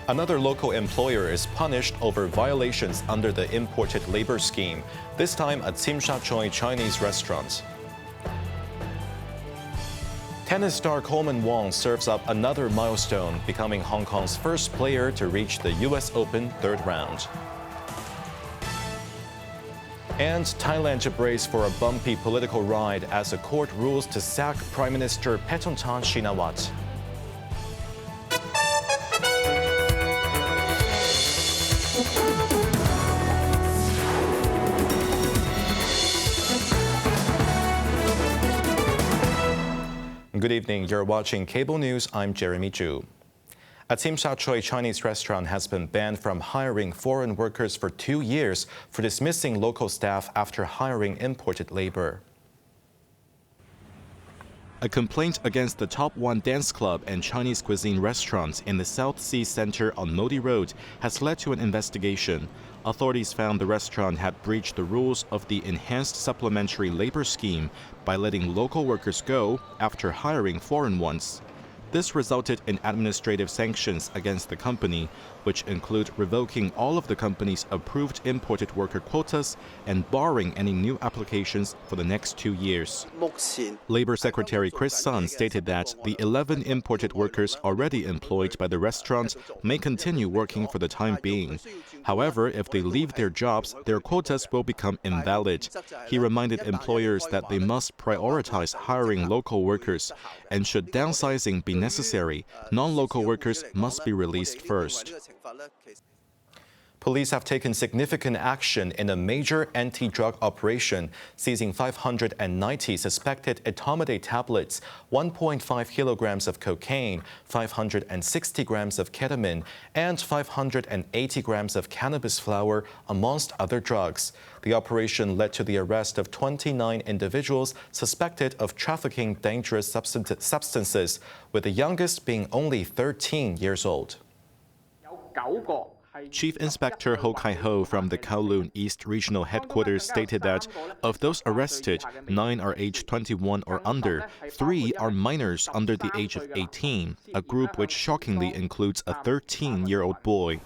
Another local employer is punished over violations under the imported labor scheme, this time at Tsim Sha Tsui Chinese restaurant. Tennis star Coleman Wong serves up another milestone, becoming Hong Kong's first player to reach the US Open third round. And Thailand to brace for a bumpy political ride as the court rules to sack Prime Minister Paetongtarn Shinawatra. Good evening, you're watching Cable News, I'm Jeremy Zhu. A Tsim Sha Tsui Chinese restaurant has been banned from hiring foreign workers for 2 years for dismissing local staff after hiring imported labor. A complaint against the Top One dance club and Chinese cuisine restaurants in the South Sea Center on Modi Road has led to an investigation. Authorities found the restaurant had breached the rules of the enhanced supplementary labor scheme by letting local workers go after hiring foreign ones. This resulted in administrative sanctions against the company, which include revoking all of the company's approved imported worker quotas and barring any new applications for the next 2 years. Labor Secretary Chris Sun stated that the 11 imported workers already employed by the restaurant may continue working for the time being. However, if they leave their jobs, their quotas will become invalid. He reminded employers that they must prioritize hiring local workers, and should downsizing be necessary, non-local workers must be released first. Police have taken significant action in a major anti-drug operation, seizing 590 suspected etomidate tablets, 1.5 kilograms of cocaine, 560 grams of ketamine, and 580 grams of cannabis flower, amongst other drugs. The operation led to the arrest of 29 individuals suspected of trafficking dangerous substances, with the youngest being only 13 years old. Chief Inspector Ho Kai-ho from the Kowloon East Regional Headquarters stated that of those arrested, 9 are aged 21 or under, 3 are minors under the age of 18, a group which shockingly includes a 13-year-old boy.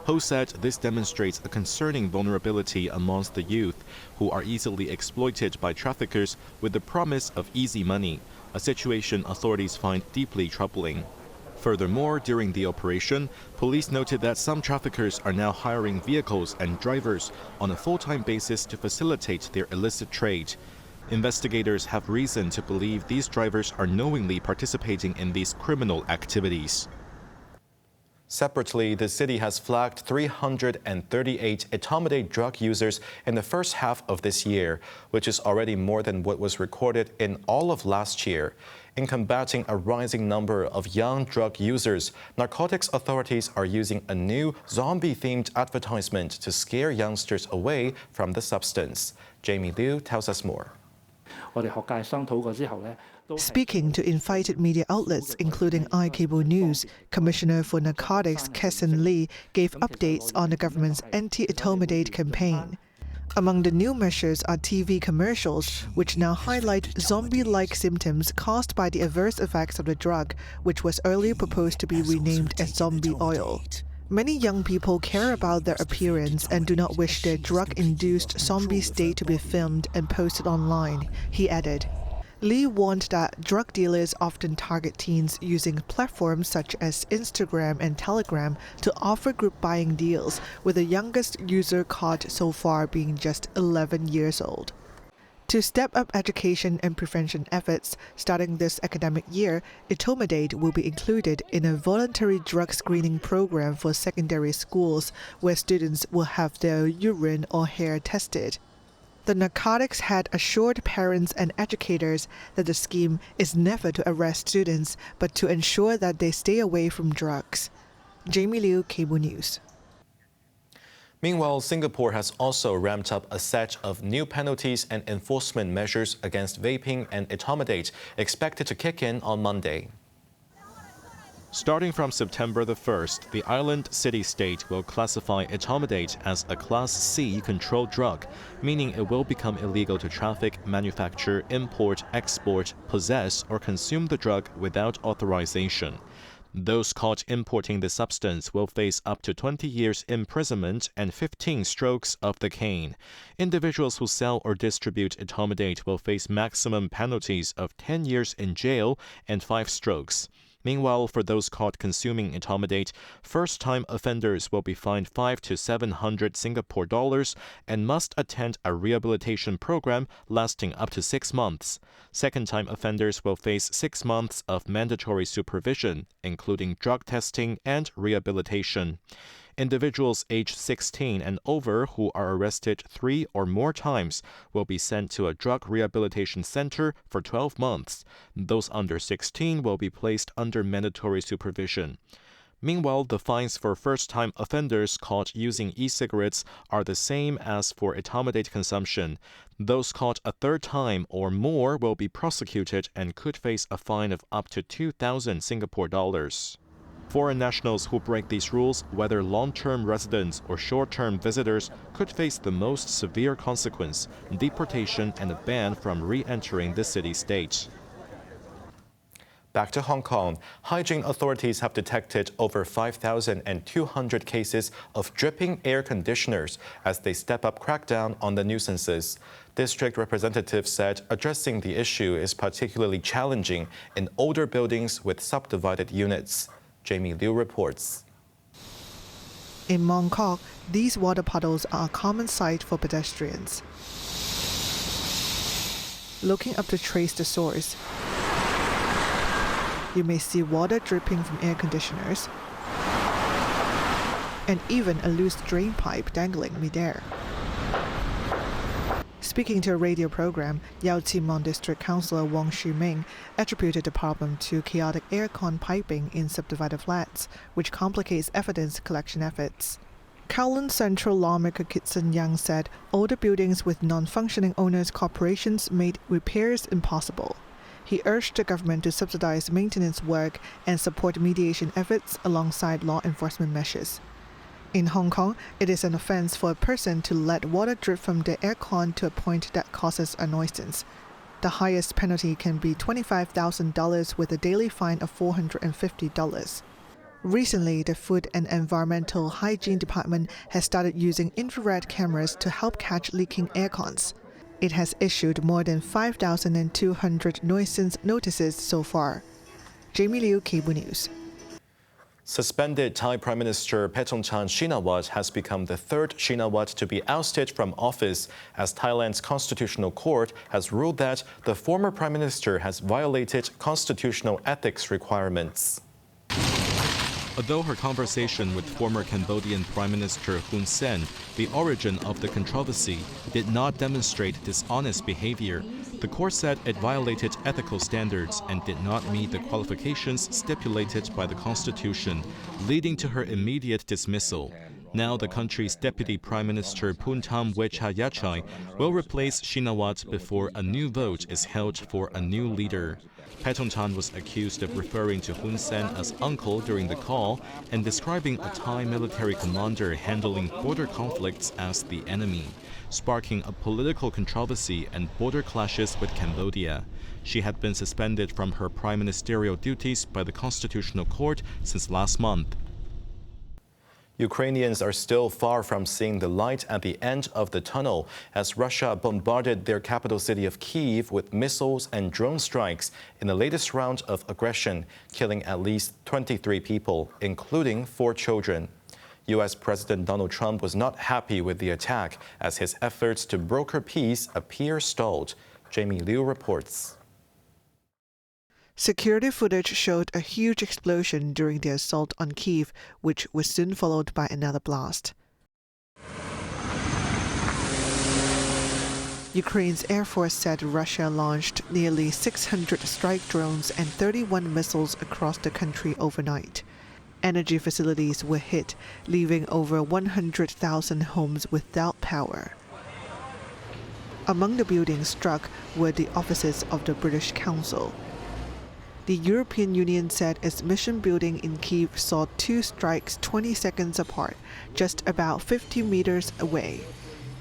Ho said this demonstrates a concerning vulnerability amongst the youth, who are easily exploited by traffickers with the promise of easy money, a situation authorities find deeply troubling. Furthermore, during the operation, police noted that some traffickers are now hiring vehicles and drivers on a full-time basis to facilitate their illicit trade. Investigators have reason to believe these drivers are knowingly participating in these criminal activities. Separately, the city has flagged 338 etomidate drug users in the first half of this year, which is already more than what was recorded in all of last year. In combating a rising number of young drug users, narcotics authorities are using a new zombie-themed advertisement to scare youngsters away from the substance. Jamie Liu tells us more. Speaking to invited media outlets, including iCable News, Commissioner for Narcotics Kesson Lee gave updates on the government's anti-etomidate campaign. Among the new measures are TV commercials, which now highlight zombie-like symptoms caused by the adverse effects of the drug, which was earlier proposed to be renamed as zombie oil. Many young people care about their appearance and do not wish their drug-induced zombie state to be filmed and posted online, he added. Lee warned that drug dealers often target teens using platforms such as Instagram and Telegram to offer group buying deals, with the youngest user caught so far being just 11 years old. To step up education and prevention efforts, starting this academic year, etomidate will be included in a voluntary drug screening program for secondary schools, where students will have their urine or hair tested. The narcotics had assured parents and educators that the scheme is never to arrest students, but to ensure that they stay away from drugs. Jamie Liu, Cable News. Meanwhile, Singapore has also ramped up a set of new penalties and enforcement measures against vaping and etomidate, expected to kick in on Monday. Starting from September the 1st, the island city-state will classify etomidate as a Class C controlled drug, meaning it will become illegal to traffic, manufacture, import, export, possess, or consume the drug without authorization. Those caught importing the substance will face up to 20 years imprisonment and 15 strokes of the cane. Individuals who sell or distribute etomidate will face maximum penalties of 10 years in jail and 5 strokes. Meanwhile, for those caught consuming etomidate, first-time offenders will be fined 500 to 700 Singapore dollars and must attend a rehabilitation program lasting up to 6 months. Second-time offenders will face 6 months of mandatory supervision, including drug testing and rehabilitation. Individuals aged 16 and over who are arrested 3 or more times will be sent to a drug rehabilitation center for 12 months. Those under 16 will be placed under mandatory supervision. Meanwhile, the fines for first-time offenders caught using e-cigarettes are the same as for etomidate consumption. Those caught a third time or more will be prosecuted and could face a fine of up to 2,000 Singapore dollars. Foreign nationals who break these rules, whether long-term residents or short-term visitors, could face the most severe consequence, deportation and a ban from re-entering the city-state. Back to Hong Kong, hygiene authorities have detected over 5,200 cases of dripping air conditioners as they step up crackdown on the nuisances. District representatives said addressing the issue is particularly challenging in older buildings with subdivided units. Jamie Liu reports. In Mong Kok, these water puddles are a common sight for pedestrians. Looking up to trace the source, you may see water dripping from air conditioners and even a loose drain pipe dangling midair. Speaking to a radio program, Yau Tsim Sha District Councillor Wong Shiming attributed the problem to chaotic aircon piping in subdivided flats, which complicates evidence collection efforts. Kowloon Central lawmaker Kitson Yang said older buildings with non-functioning owners' corporations made repairs impossible. He urged the government to subsidize maintenance work and support mediation efforts alongside law enforcement measures. In Hong Kong, it is an offense for a person to let water drip from the aircon to a point that causes a nuisance. The highest penalty can be $25,000 with a daily fine of $450. Recently, the Food and Environmental Hygiene Department has started using infrared cameras to help catch leaking aircons. It has issued more than 5,200 nuisance notices so far. Jamie Liu, Cable News. Suspended Thai Prime Minister Paetongtarn Shinawatra has become the third Shinawatra to be ousted from office as Thailand's constitutional court has ruled that the former Prime Minister has violated constitutional ethics requirements. Although her conversation with former Cambodian Prime Minister Hun Sen, the origin of the controversy, did not demonstrate dishonest behavior, the court said it violated ethical standards and did not meet the qualifications stipulated by the Constitution, leading to her immediate dismissal. Now the country's Deputy Prime Minister Phumtham Wechayachai will replace Shinawatra before a new vote is held for a new leader. Paetongtarn was accused of referring to Hun Sen as uncle during the call and describing a Thai military commander handling border conflicts as the enemy, sparking a political controversy and border clashes with Cambodia. She had been suspended from her prime ministerial duties by the Constitutional Court since last month. Ukrainians are still far from seeing the light at the end of the tunnel as Russia bombarded their capital city of Kyiv with missiles and drone strikes in the latest round of aggression, killing at least 23 people, including 4 children. U.S. President Donald Trump was not happy with the attack as his efforts to broker peace appear stalled. Jamie Liu reports. Security footage showed a huge explosion during the assault on Kyiv, which was soon followed by another blast. Ukraine's Air Force said Russia launched nearly 600 strike drones and 31 missiles across the country overnight. Energy facilities were hit, leaving over 100,000 homes without power. Among the buildings struck were the offices of the British Council. The European Union said its mission building in Kyiv saw 2 strikes 20 seconds apart, just about 50 meters away.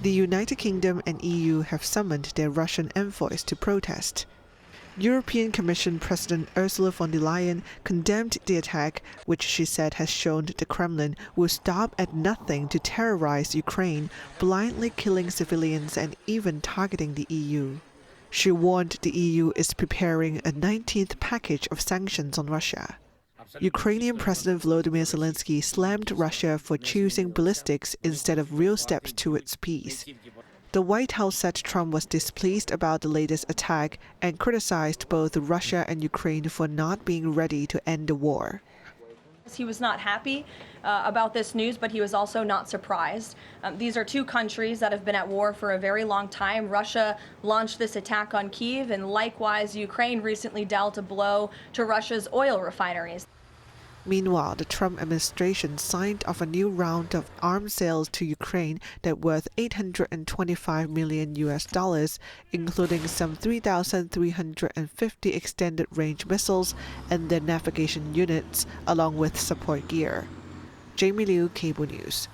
The United Kingdom and EU have summoned their Russian envoys to protest. European Commission President Ursula von der Leyen condemned the attack, which she said has shown the Kremlin will stop at nothing to terrorize Ukraine, blindly killing civilians and even targeting the EU. She warned the EU is preparing a 19th package of sanctions on Russia. Ukrainian President Volodymyr Zelensky slammed Russia for choosing ballistics instead of real steps towards peace. The White House said Trump was displeased about the latest attack and criticized both Russia and Ukraine for not being ready to end the war. He was not happy about this news, but he was also not surprised. These are two countries that have been at war for a very long time. Russia launched this attack on Kyiv, and likewise, Ukraine recently dealt a blow to Russia's oil refineries. Meanwhile, the Trump administration signed off a new round of arms sales to Ukraine that worth $825 million, including some 3,350 extended-range missiles and their navigation units, along with support gear. Jamie Liu, Cable News.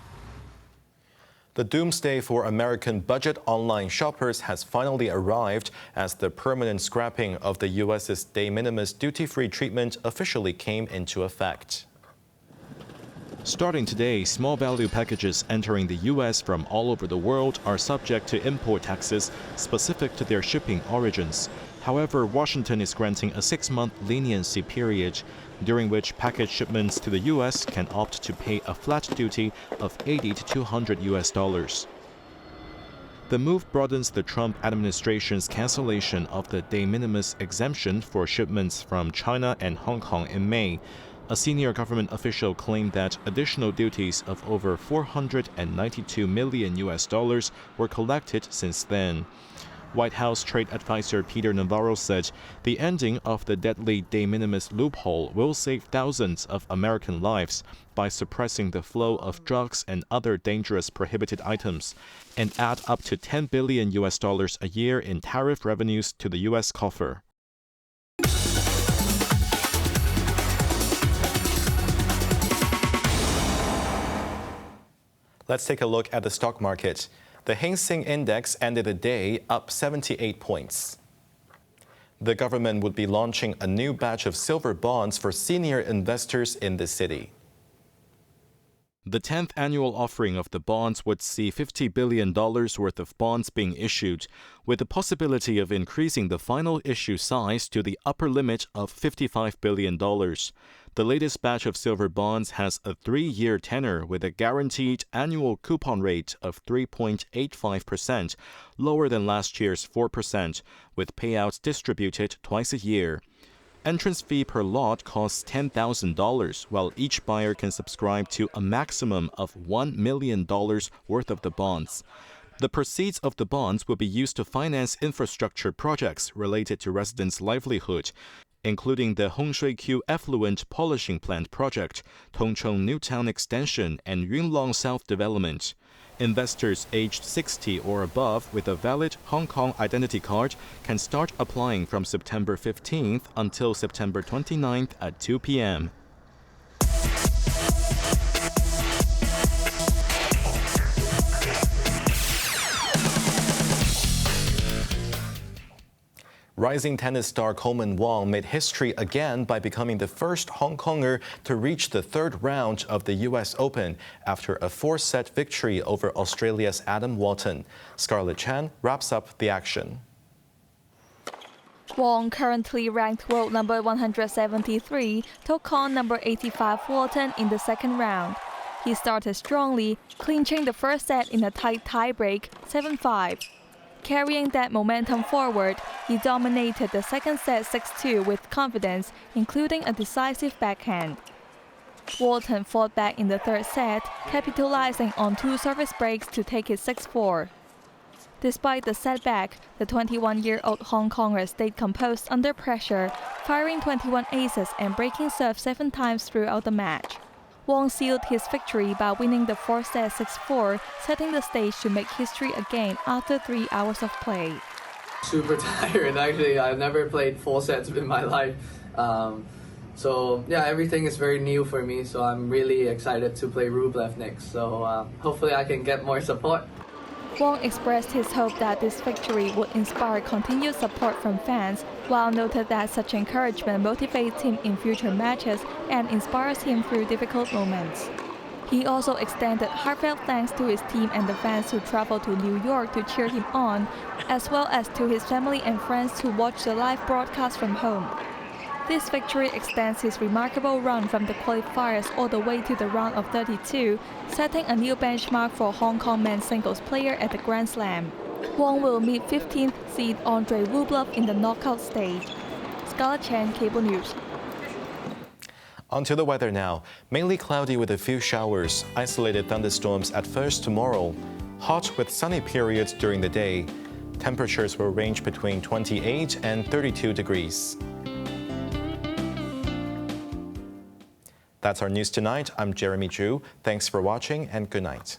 The doomsday for American budget online shoppers has finally arrived as the permanent scrapping of the U.S.'s de minimis duty-free treatment officially came into effect. Starting today, small-value packages entering the U.S. from all over the world are subject to import taxes specific to their shipping origins. However, Washington is granting a 6-month leniency period, during which package shipments to the U.S. can opt to pay a flat duty of $80 to $200. The move broadens the Trump administration's cancellation of the de minimis exemption for shipments from China and Hong Kong in May. A senior government official claimed that additional duties of over $492 million were collected since then. White House trade advisor Peter Navarro said the ending of the deadly de minimis loophole will save thousands of American lives by suppressing the flow of drugs and other dangerous prohibited items and add up to $10 billion a year in tariff revenues to the U.S. coffer. Let's take a look at the stock market. The Hang Seng Index ended the day up 78 points. The government would be launching a new batch of silver bonds for senior investors in the city. The 10th annual offering of the bonds would see $50 billion worth of bonds being issued, with the possibility of increasing the final issue size to the upper limit of $55 billion. The latest batch of silver bonds has a 3-year tenor with a guaranteed annual coupon rate of 3.85%, lower than last year's 4%, with payouts distributed twice a year. Entrance fee per lot costs $10,000, while each buyer can subscribe to a maximum of $1 million worth of the bonds. The proceeds of the bonds will be used to finance infrastructure projects related to residents' livelihood, including the Hongshui-Q Effluent Polishing Plant Project, Tongcheng Newtown Extension, and Yunlong South Development. Investors aged 60 or above with a valid Hong Kong identity card can start applying from September 15th until September 29th at 2 p.m. Rising tennis star Coleman Wong made history again by becoming the first Hong Konger to reach the 3rd round of the U.S. Open after a 4-set victory over Australia's Adam Walton. Scarlett Chan wraps up the action. Wong, currently ranked world number 173, took on number 85 Walton in the 2nd round. He started strongly, clinching the first set in a tight tiebreak, 7-5. Carrying that momentum forward, he dominated the 2nd set 6-2 with confidence, including a decisive backhand. Walton fought back in the 3rd set, capitalizing on 2 service breaks to take it 6-4. Despite the setback, the 21-year-old Hong Konger stayed composed under pressure, firing 21 aces and breaking serve 7 times throughout the match. Wong sealed his victory by winning the 4th set 6-4, setting the stage to make history again after 3 hours of play. Super tired, actually. I've never played 4 sets in my life. So yeah, everything is very new for me, so I'm really excited to play Rublev next. So hopefully I can get more support. Wong expressed his hope that this victory would inspire continued support from fans, while noted that such encouragement motivates him in future matches and inspires him through difficult moments. He also extended heartfelt thanks to his team and the fans who traveled to New York to cheer him on, as well as to his family and friends who watched the live broadcast from home. This victory extends his remarkable run from the qualifiers all the way to the round of 32, setting a new benchmark for Hong Kong men's singles player at the Grand Slam. Wong will meet 15th seed Andre Rublev in the knockout stage. Scarlett Chen, Cable News. On to the weather now. Mainly cloudy with a few showers, isolated thunderstorms at first tomorrow. Hot with sunny periods during the day. Temperatures will range between 28 and 32 degrees. That's our news tonight. I'm Jeremy Zhu. Thanks for watching and good night.